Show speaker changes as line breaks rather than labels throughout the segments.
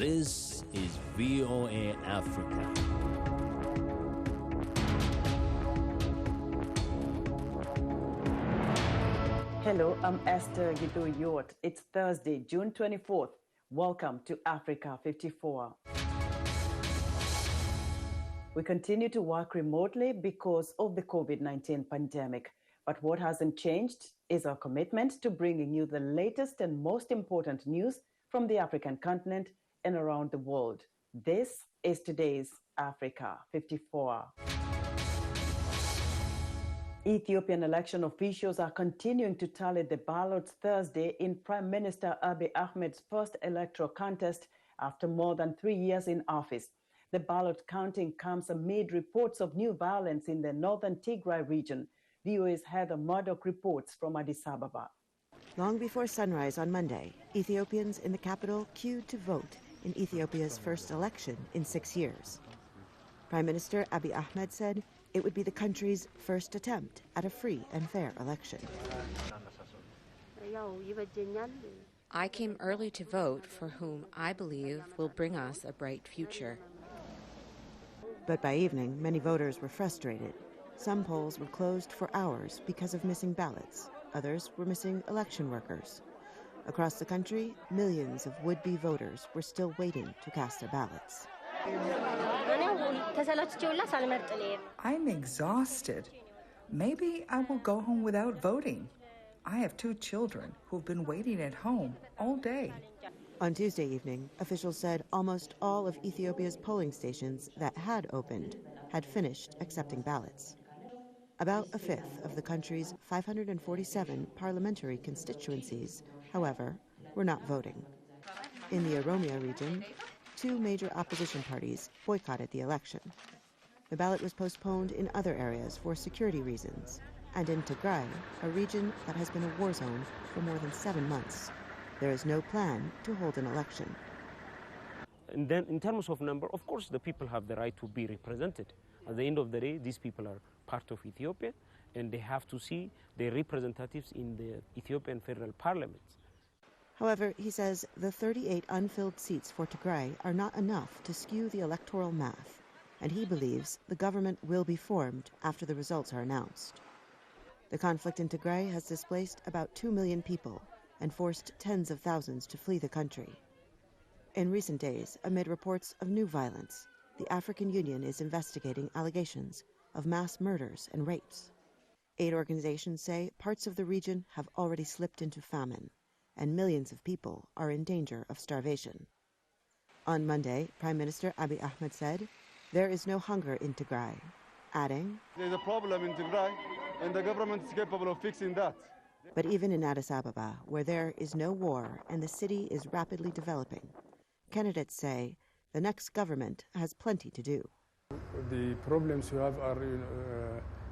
This is VOA Africa.
Hello, I'm Esther Gidu-Yort. It's Thursday, June 24th. Welcome to Africa 54. We continue to work remotely because of the COVID-19 pandemic. But what hasn't changed is our commitment to bringing you the latest and most important news from the African continent and around the world. This is today's Africa 54. Ethiopian election officials are continuing to tally the ballots Thursday in Prime Minister Abiy Ahmed's first electoral contest after more than 3 years in office. The ballot counting comes amid reports of new violence in the northern Tigray region. VOA's Heather Murdoch reports from Addis Ababa.
Long before sunrise on Monday, Ethiopians in the capital queued to vote in Ethiopia's first election in 6 years. Prime Minister Abiy Ahmed said it would be the country's first attempt at a free and fair election.
I came early to vote for whom I believe will bring us a bright future.
But by evening, many voters were frustrated. Some polls were closed for hours because of missing ballots. Others were missing election workers. Across the country, millions of would-be voters were still waiting to cast their ballots.
I'm exhausted. Maybe I will go home without voting. I have 2 children who've been waiting at home all day.
On Tuesday evening, officials said almost all of Ethiopia's polling stations that had opened had finished accepting ballots. About a fifth of the country's 547 parliamentary constituencies, however, were not voting. In the Oromia region, 2 major opposition parties boycotted the election. The ballot was postponed in other areas for security reasons, and in Tigray, a region that has been a war zone for more than 7 months, there is no plan to hold an election.
And then in terms of number, of course, the people have the right to be represented. At the end of the day, these people are part of Ethiopia, and they have to see their representatives in the Ethiopian federal parliament.
However, he says the 38 unfilled seats for Tigray are not enough to skew the electoral math, and he believes the government will be formed after the results are announced. The conflict in Tigray has displaced about 2 million people and forced tens of thousands to flee the country. In recent days, amid reports of new violence, the African Union is investigating allegations of mass murders and rapes. Aid organizations say parts of the region have already slipped into famine, and millions of people are in danger of starvation. On Monday, Prime Minister Abiy Ahmed said, there is no hunger in Tigray, adding,
there's a problem in Tigray, and the government is capable of fixing that.
But even in Addis Ababa, where there is no war and the city is rapidly developing, candidates say the next government has plenty to do.
The problems you have are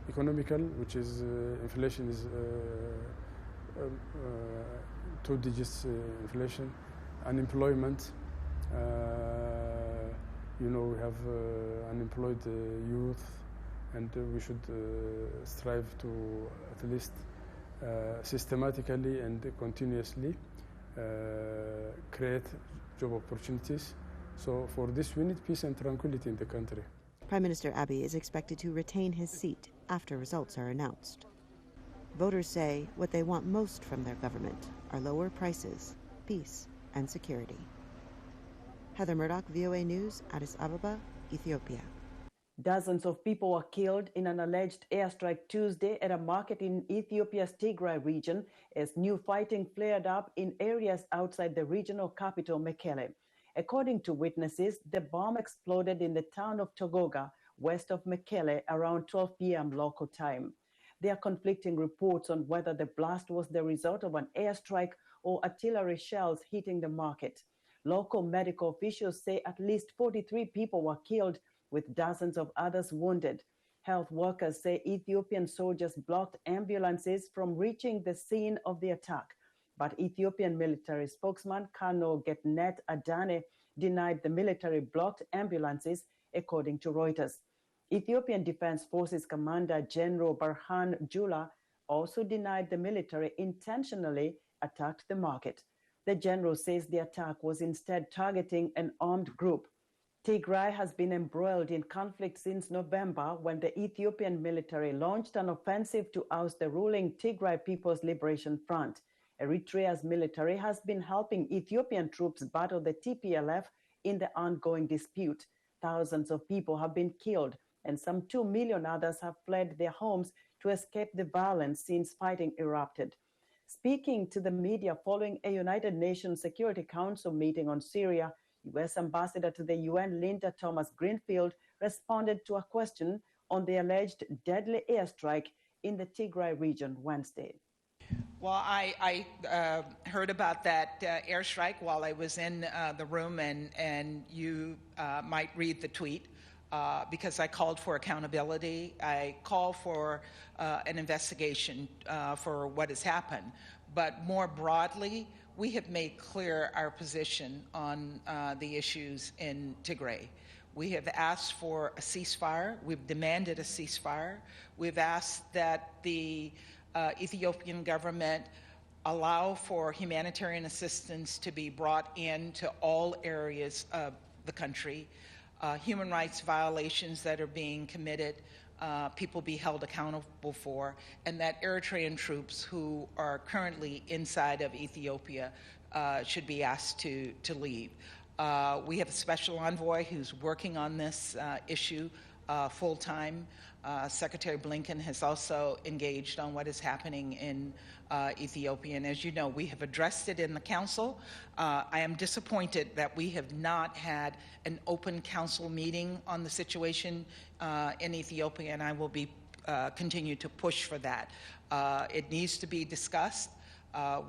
economical, which is inflation is 2 digits inflation, unemployment. We have unemployed youth, and we should strive to at least systematically and continuously create job opportunities. So for this, we need peace and tranquility in the country.
Prime Minister Abiy is expected to retain his seat after results are announced. Voters say what they want most from their government are lower prices, peace, and security. Heather Murdoch, VOA News, Addis Ababa, Ethiopia.
Dozens of people were killed in an alleged airstrike Tuesday at a market in Ethiopia's Tigray region as new fighting flared up in areas outside the regional capital, Mekelle. According to witnesses, the bomb exploded in the town of Togoga, west of Mekelle, around 12 p.m. local time. There are conflicting reports on whether the blast was the result of an airstrike or artillery shells hitting the market. Local medical officials say at least 43 people were killed, with dozens of others wounded. Health workers say Ethiopian soldiers blocked ambulances from reaching the scene of the attack. But Ethiopian military spokesman Colonel Getnet Adane denied the military blocked ambulances, according to Reuters. Ethiopian Defense Forces Commander General Barhan Jula also denied the military intentionally attacked the market. The general says the attack was instead targeting an armed group. Tigray has been embroiled in conflict since November, when the Ethiopian military launched an offensive to oust the ruling Tigray People's Liberation Front. Eritrea's military has been helping Ethiopian troops battle the TPLF in the ongoing dispute. Thousands of people have been killed, and some 2 million others have fled their homes to escape the violence since fighting erupted. Speaking to the media following a United Nations Security Council meeting on Syria, U.S. Ambassador to the UN Linda Thomas-Greenfield responded to a question on the alleged deadly airstrike in the Tigray region Wednesday.
Well, I heard about that airstrike while I was in the room, and you might read the tweet because I called for accountability. I call for an investigation for what has happened. But more broadly, we have made clear our position on the issues in Tigray. We have asked for a ceasefire. We've demanded a ceasefire. We've asked that the Ethiopian government allow for humanitarian assistance to be brought into all areas of the country. Human rights violations that are being committed, people be held accountable for, and that Eritrean troops who are currently inside of Ethiopia should be asked to leave. We have a special envoy who's working on this issue full-time. Secretary Blinken has also engaged on what is happening in Ethiopia. And as you know, we have addressed it in the council. I am disappointed that we have not had an open council meeting on the situation in Ethiopia, and I will be continue to push for that. It needs to be discussed.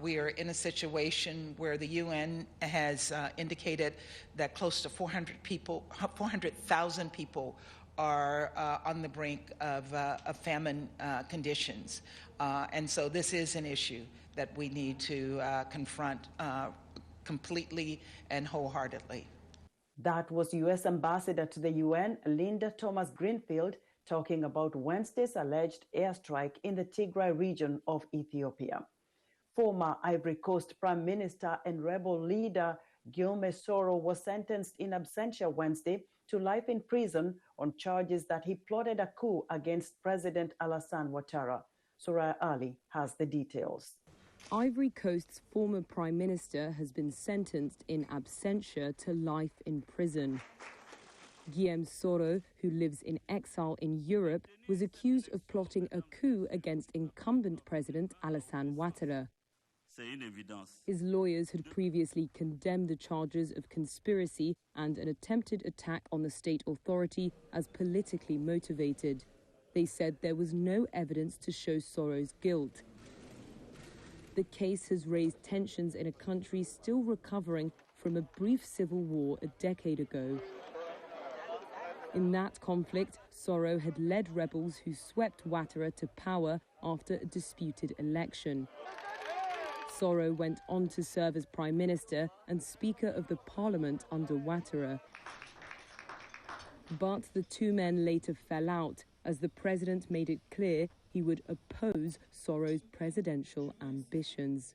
We are in a situation where the UN has indicated that close to 400,000 people are on the brink of famine conditions. And so this is an issue that we need to confront completely and wholeheartedly.
That was U.S. Ambassador to the UN, Linda Thomas-Greenfield, talking about Wednesday's alleged airstrike in the Tigray region of Ethiopia. Former Ivory Coast Prime Minister and rebel leader Guillaume Soro was sentenced in absentia Wednesday to life in prison on charges that he plotted a coup against President Alassane Ouattara. Soraya Ali has the details.
Ivory Coast's former Prime Minister has been sentenced in absentia to life in prison. Guillaume Soro, who lives in exile in Europe, was accused of plotting a coup against incumbent President Alassane Ouattara. His lawyers had previously condemned the charges of conspiracy and an attempted attack on the state authority as politically motivated. They said there was no evidence to show Soro's guilt. The case has raised tensions in a country still recovering from a brief civil war a decade ago. In that conflict, Soro had led rebels who swept Ouattara to power after a disputed election. Soro went on to serve as Prime Minister and Speaker of the Parliament under Ouattara. But the two men later fell out as the president made it clear he would oppose Soro's presidential ambitions.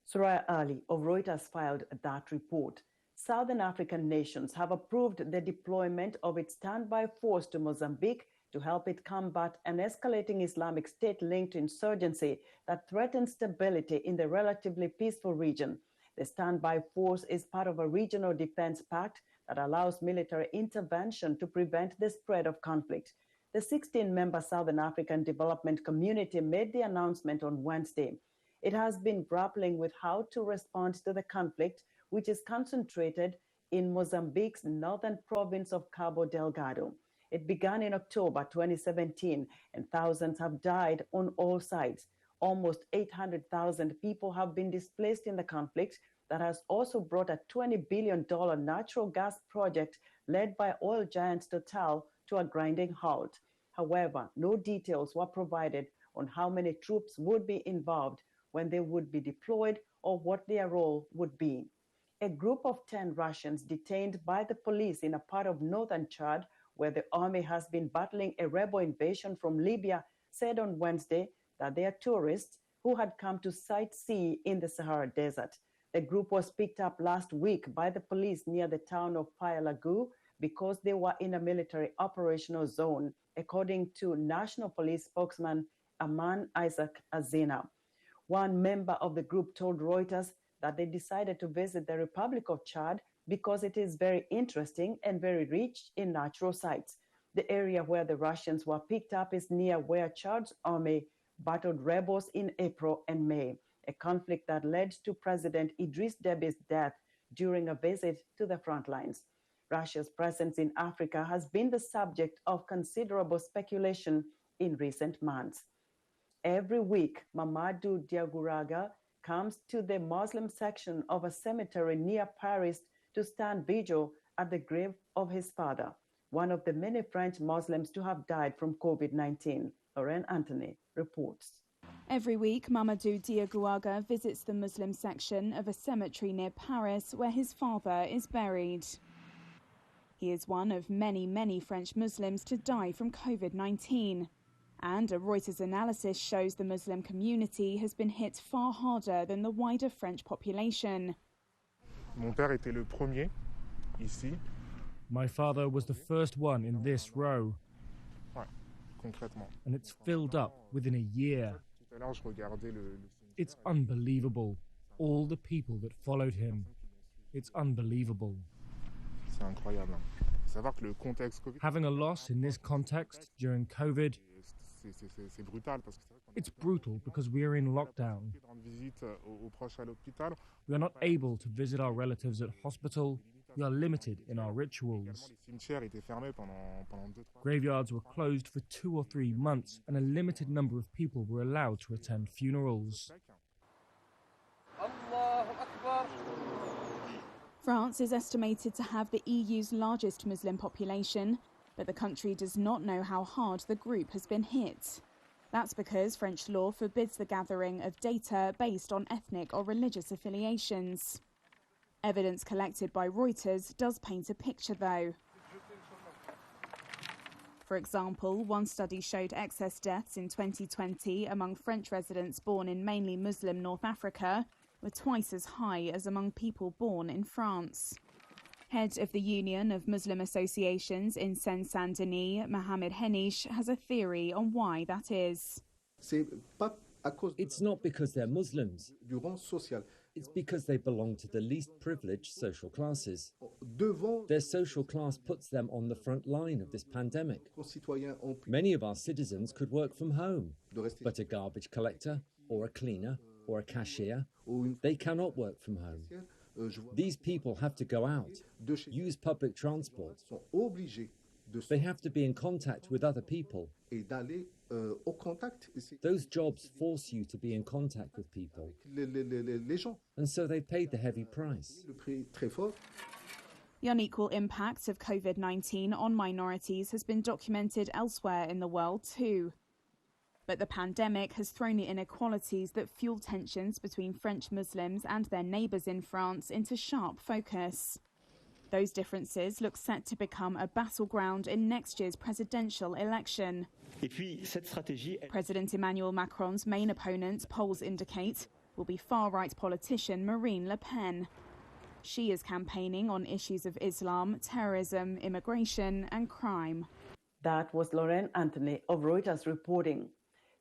Soraya Ali of Reuters filed that report. Southern African nations have approved the deployment of its standby force to Mozambique to help it combat an escalating Islamic State-linked insurgency that threatens stability in the relatively peaceful region. The standby force is part of a regional defense pact that allows military intervention to prevent the spread of conflict. The 16-member Southern African Development Community made the announcement on Wednesday. It has been grappling with how to respond to the conflict, which is concentrated in Mozambique's northern province of Cabo Delgado. It began in October 2017, and thousands have died on all sides. Almost 800,000 people have been displaced in the conflict that has also brought a $20 billion natural gas project led by oil giant Total to a grinding halt. However, no details were provided on how many troops would be involved, when they would be deployed, or what their role would be. A group of 10 Russians detained by the police in a part of northern Chad, where the army has been battling a rebel invasion from Libya, said on Wednesday that they are tourists who had come to sightsee in the Sahara Desert. The group was picked up last week by the police near the town of Payalagu because they were in a military operational zone, according to National Police spokesman Aman Isaac Azina. One member of the group told Reuters that they decided to visit the Republic of Chad because it is very interesting and very rich in natural sites. The area where the Russians were picked up is near where Chad's army battled rebels in April and May, a conflict that led to President Idriss Déby's death during a visit to the front lines. Russia's presence in Africa has been the subject of considerable speculation in recent months. Every week, Mamadou Diagouraga comes to the Muslim section of a cemetery near Paris to stand vigil at the grave of his father, one of the many French Muslims to have died from COVID-19. Lorraine Anthony reports.
Every week, Mamadou Diagouraga visits the Muslim section of a cemetery near Paris where his father is buried. He is one of many French Muslims to die from COVID-19. And a Reuters analysis shows the Muslim community has been hit far harder than the wider French population.
Mon père était le premier ici.
My father was the first one in this row.
Ouais, concrètement.
And it's filled up within a year.
Tout à l'heure, je regardais
It's unbelievable. All the people that followed him. It's unbelievable.
C'est incroyable. Savoir que le contexte COVID.
Having a loss in this context during COVID.
C'est brutal parce que
it's brutal because we are in lockdown. We are not able to visit our relatives at hospital. We are limited in our rituals. Graveyards were closed for 2 or 3 months, and a limited number of people were allowed to attend funerals.
France is estimated to have the EU's largest Muslim population, but the country does not know how hard the group has been hit. That's because French law forbids the gathering of data based on ethnic or religious affiliations. Evidence collected by Reuters does paint a picture, though. For example, one study showed excess deaths in 2020 among French residents born in mainly Muslim North Africa were twice as high as among people born in France. Head of the Union of Muslim Associations in Seine-Saint-Denis, Mohamed Henish, has a theory on why that is.
It's not because they're Muslims. It's because they belong to the least privileged social classes. Their social class puts them on the front line of this pandemic. Many of our citizens could work from home, but a garbage collector or a cleaner or a cashier, they cannot work from home. These people have to go out, use public transport. They have to be in contact with other people. Those jobs force you to be in contact with people. And so they paid the heavy price.
The unequal impact of COVID-19 on minorities has been documented elsewhere in the world too. But the pandemic has thrown the inequalities that fuel tensions between French Muslims and their neighbours in France into sharp focus. Those differences look set to become a battleground in next year's presidential election. President Emmanuel Macron's main opponent, polls indicate, will be far-right politician Marine Le Pen. She is campaigning on issues of Islam, terrorism, immigration and crime.
That was Lorraine Anthony of Reuters reporting.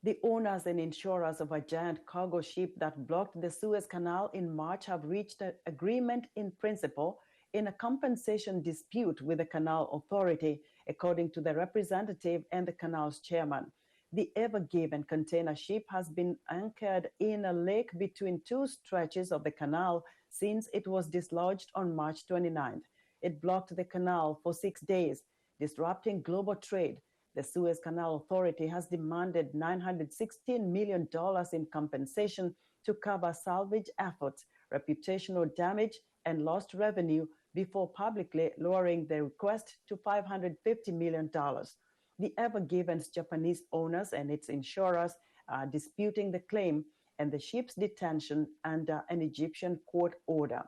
The owners and insurers of a giant cargo ship that blocked the Suez Canal in March have reached an agreement in principle in a compensation dispute with the Canal Authority, according to the representative and the canal's chairman. The Ever Given container ship has been anchored in a lake between 2 stretches of the canal since it was dislodged on March 29th. It blocked the canal for 6 days, disrupting global trade. The Suez Canal Authority has demanded $916 million in compensation to cover salvage efforts, reputational damage, and lost revenue before publicly lowering the request to $550 million. The Ever Given's Japanese owners and its insurers are disputing the claim and the ship's detention under an Egyptian court order.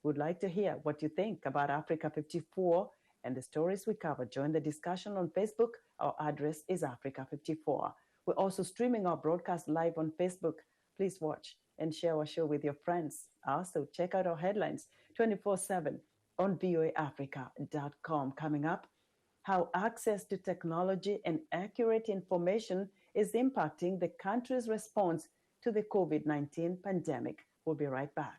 We'd like to hear what you think about Africa 54 and the stories we cover. Join the discussion on Facebook. Our address is Africa 54. We're also streaming our broadcast live on Facebook. Please watch and share our show with your friends. Also, check out our headlines 24/7 on voaafrica.com. Coming up, how access to technology and accurate information is impacting the country's response to the COVID-19 pandemic. We'll be right back.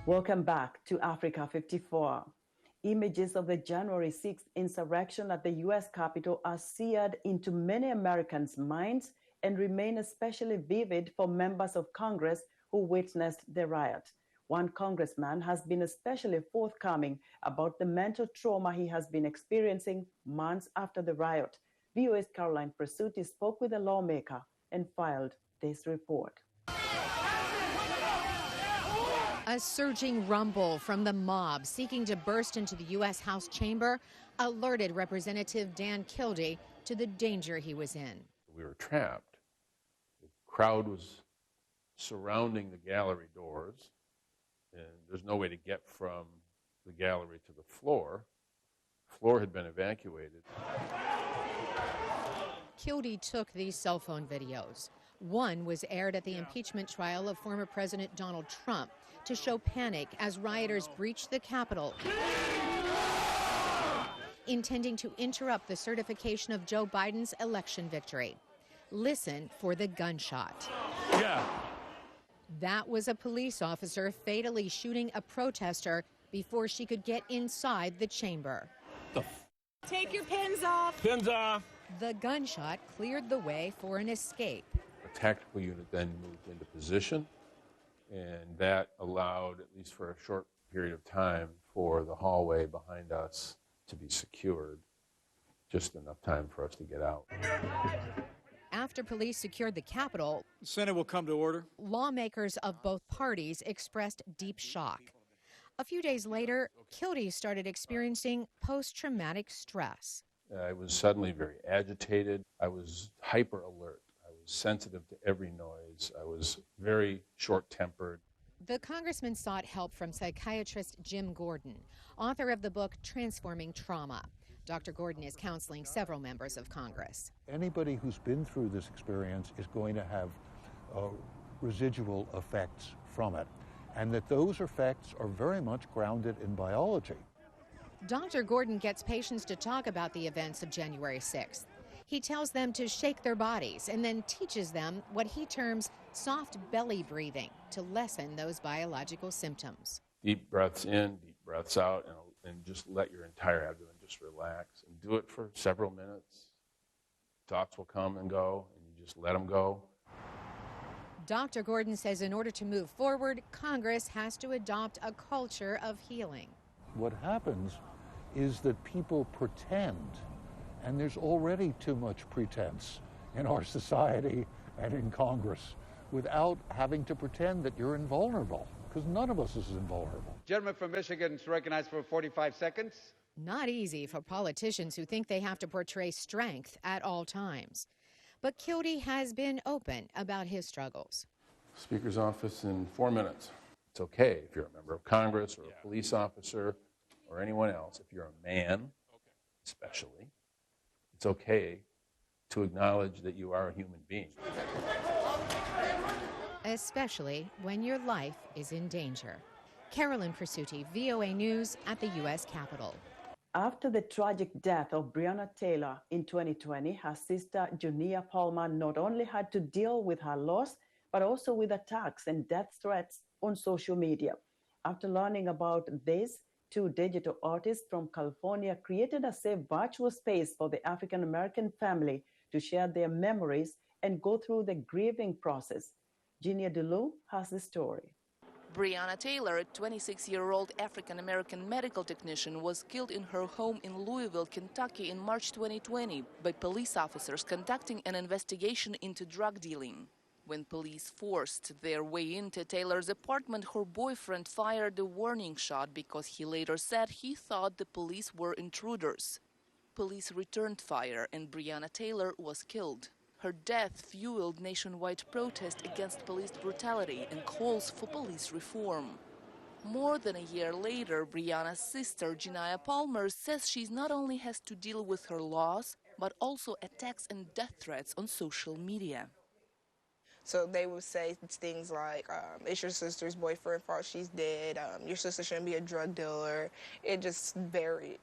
Welcome back to Africa 54. Images of the January 6th insurrection at the U.S. Capitol are seared into many Americans' minds and remain especially vivid for members of Congress who witnessed the riot. One congressman has been especially forthcoming about the mental trauma he has been experiencing months after the riot. VOA's Caroline Presutti spoke with a lawmaker and filed this report.
A surging rumble from the mob seeking to burst into the U.S. House chamber alerted Representative Dan Kildee to the danger he was in.
We were trapped. The crowd was surrounding the gallery doors, and there's no way to get from the gallery to the floor. The floor had been evacuated.
Kildee took these cell phone videos. One was aired at the impeachment trial of former President Donald Trump to show panic as rioters breached the Capitol, intending to interrupt the certification of Joe Biden's election victory. Listen for the gunshot.
Yeah.
That was a police officer fatally shooting a protester before she could get inside the chamber.
Take your pins off.
Pins off.
The gunshot cleared the way for an escape.
A tactical unit then moved into position, and that allowed, at least for a short period of time, for the hallway behind us to be secured. Just enough time for us to get out.
After police secured the Capitol,
the Senate will come to order.
Lawmakers of both parties expressed deep shock. A few days later, Kildee started experiencing post-traumatic stress.
I was suddenly very agitated. I was hyper alert. I was sensitive to every noise. I was very short-tempered.
The congressman sought help from psychiatrist Jim Gordon, author of the book Transforming Trauma. Dr. Gordon is counseling several members of Congress.
Anybody who's been through this experience is going to have residual effects from it, and that those effects are very much grounded in biology.
Dr. Gordon gets patients to talk about the events of January 6th. He tells them to shake their bodies and then teaches them what he terms soft belly breathing to lessen those biological symptoms.
Deep breaths in, deep breaths out, and just let your entire abdomen just relax. And do it for several minutes. Thoughts will come and go, and you just let them go.
Dr. Gordon says in order to move forward, Congress has to adopt a culture of healing.
What happens is that people pretend, and there's already too much pretense in our society and in Congress, without having to pretend that you're invulnerable, because none of us is invulnerable.
Gentleman from Michigan is recognized for 45 seconds.
Not easy for politicians who think they have to portray strength at all times. But Kildee has been open about his struggles.
Speaker's office in 4 minutes. It's okay if you're a member of Congress or a police officer or anyone else. If you're a man, especially, it's okay to acknowledge that you are a human being.
Especially when your life is in danger. Caroline Presutti, VOA News at the U.S. Capitol.
After the tragic death of Brianna Taylor in 2020, her sister Junia Palmer not only had to deal with her loss, but also with attacks and death threats on social media. After learning about this, two digital artists from California created a safe virtual space for the African American family to share their memories and go through the grieving process. Ginia Delu has the story.
Brianna Taylor, a 26-year-old African-American medical technician, was killed in her home in Louisville, Kentucky in March 2020 by police officers conducting an investigation into drug dealing. When police forced their way into Taylor's apartment, her boyfriend fired a warning shot because he later said he thought the police were intruders. Police returned fire and Brianna Taylor was killed. Her death fueled nationwide protest against police brutality and calls for police reform. More than a year later, Brianna's sister, Junia Palmer, says she not only has to deal with her loss, but also attacks and death threats on social media.
So they would say things like, it's your sister's boyfriend's fault she's dead, your sister shouldn't be a drug dealer. It just varied.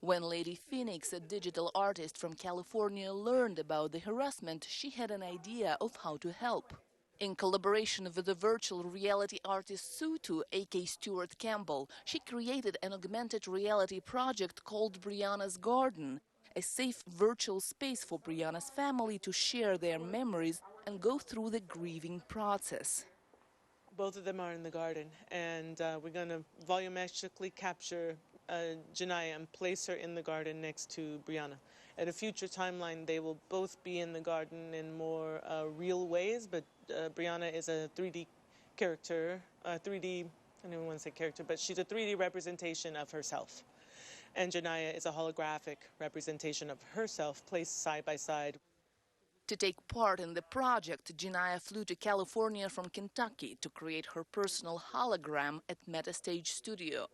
When Lady Phoenix, a digital artist from California, learned about the harassment, she had an idea of how to help. In collaboration with the virtual reality artist Sutu, a.k.a. Stuart Campbell, she created an augmented reality project called Brianna's Garden, a safe virtual space for Brianna's family to share their memories and go through the grieving process.
Both of them are in the garden, and we're going to volumetrically capture Junia and place her in the garden next to Brianna. At a future timeline, they will both be in the garden in more real ways, but Brianna is a 3D character, I don't even want to say character, but she's a 3D representation of herself. And Junia is a holographic representation of herself placed side by side.
To take part in the project, Junia flew to California from Kentucky to create her personal hologram at MetaStage Studio.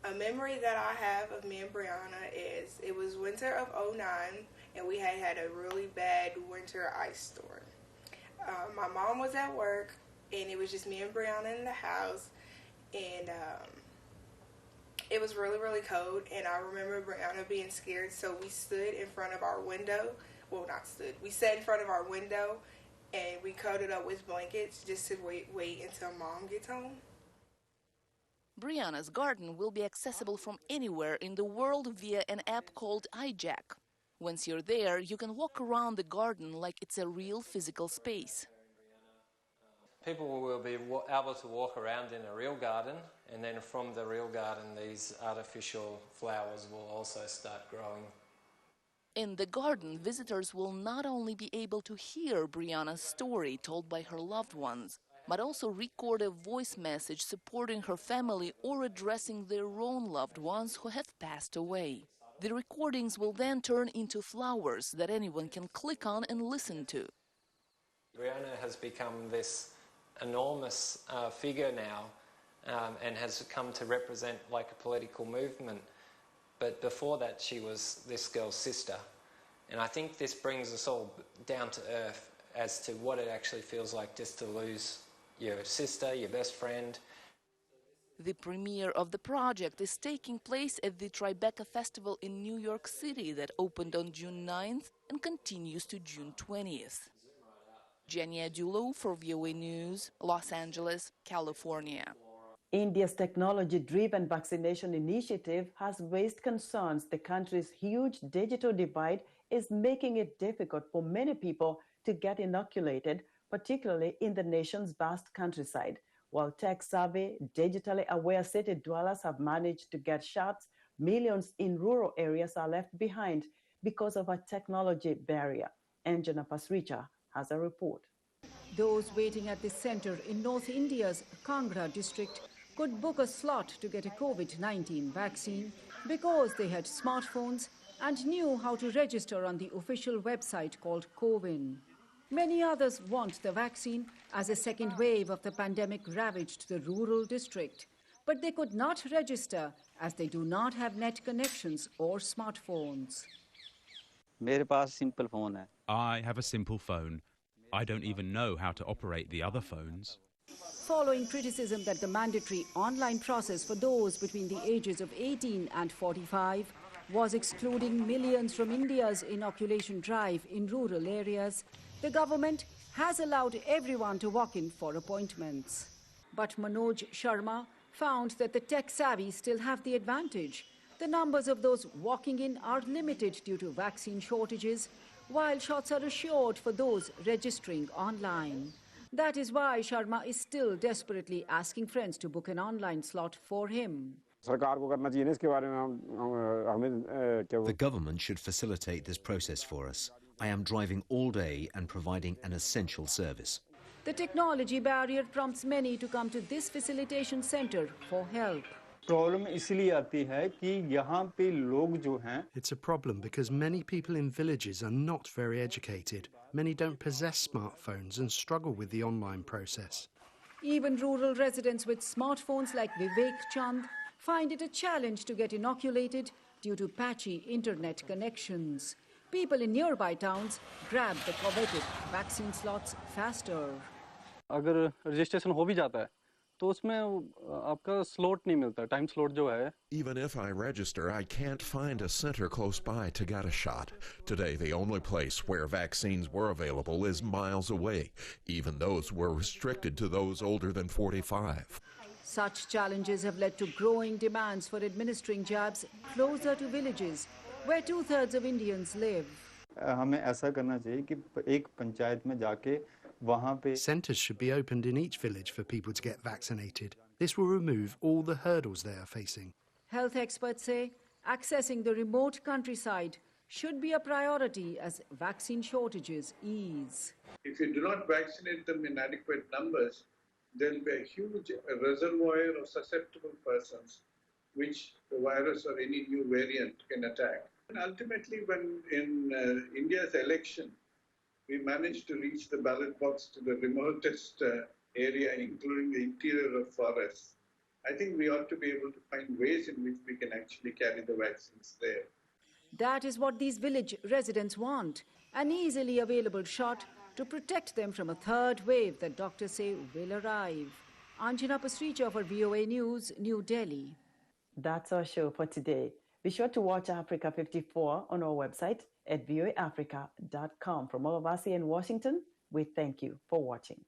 A memory that I have of me and Brianna is it was winter of '09 and we had a really bad winter ice storm. My mom was at work and it was just me and Brianna in the house, and it was really, really cold, and I remember Brianna being scared, so we stood in front of our window. Well, not stood. We sat in front of our window and we coated up with blankets just to wait until Mom gets home.
Brianna's garden will be accessible from anywhere in the world via an app called iJack. Once you're there, you can walk around the garden like it's a real physical space.
People will be able to walk around in a real garden, and then from the real garden, these artificial flowers will also start growing.
In the garden, visitors will not only be able to hear Brianna's story told by her loved ones, but also record a voice message supporting her family or addressing their own loved ones who have passed away. The recordings will then turn into flowers that anyone can click on and listen to.
Brianna has become this enormous figure now and has come to represent like a political movement. But before that, she was this girl's sister. And I think this brings us all down to earth as to what it actually feels like just to lose your sister, your best friend.
The premiere of the project is taking place at the Tribeca Festival in New York City that opened on June 9th and continues to June 20th. Ginia Delu for VOA News, Los Angeles, California.
India's technology-driven vaccination initiative has raised concerns the country's huge digital divide is making it difficult for many people to get inoculated, particularly in the nation's vast countryside. While tech-savvy, digitally aware city dwellers have managed to get shots, millions in rural areas are left behind because of a technology barrier. Anjana Pasricha has a report.
Those waiting at the center in North India's Kangra district could book a slot to get a COVID-19 vaccine because they had smartphones and knew how to register on the official website called CoWIN. Many others want the vaccine as a second wave of the pandemic ravaged the rural district, but they could not register as they do not have net connections or smartphones.
I have a simple phone. I don't even know how to operate the other phones.
Following criticism that the mandatory online process for those between the ages of 18 and 45 was excluding millions from India's inoculation drive in rural areas, the government has allowed everyone to walk in for appointments. But Manoj Sharma found that the tech-savvy still have the advantage. The numbers of those walking in are limited due to vaccine shortages, while shots are assured for those registering online. That is why Sharma is still desperately asking friends to book an online slot for him.
The government should facilitate this process for us. I am driving all day and providing an essential service.
The technology barrier prompts many to come to this facilitation center for help.
It's a problem because many people in villages are not very educated. Many don't possess smartphones and struggle with the online process.
Even rural residents with smartphones like Vivek Chand find it a challenge to get inoculated due to patchy internet connections. People in nearby towns grab the coveted vaccine slots faster.
अगर registration हो भी जाता है तो उसमें आपका slot नहीं मिलता, time slot जो है.
Even if I register, I can't find a center close by to get a shot. Today, the only place where vaccines were available is miles away. Even those were restricted to those older than 45.
Such challenges have led to growing demands for administering jabs closer to villages, where 2/3 of Indians live.
Centres should be opened in each village for people to get vaccinated. This will remove all the hurdles they are facing.
Health experts say accessing the remote countryside should be a priority as vaccine shortages ease.
If you do not vaccinate them in adequate numbers, there will be a huge reservoir of susceptible persons which the virus or any new variant can attack. And ultimately, when in India's election, we managed to reach the ballot box to the remotest area, including the interior of forests, I think we ought to be able to find ways in which we can actually carry the vaccines there.
That is what these village residents want, an easily available shot to protect them from a third wave that doctors say will arrive. Anjana Pasricha for VOA News, New Delhi.
That's our show for today. Be sure to watch Africa 54 on our website at voaafrica.com. From all of us here in Washington, we thank you for watching.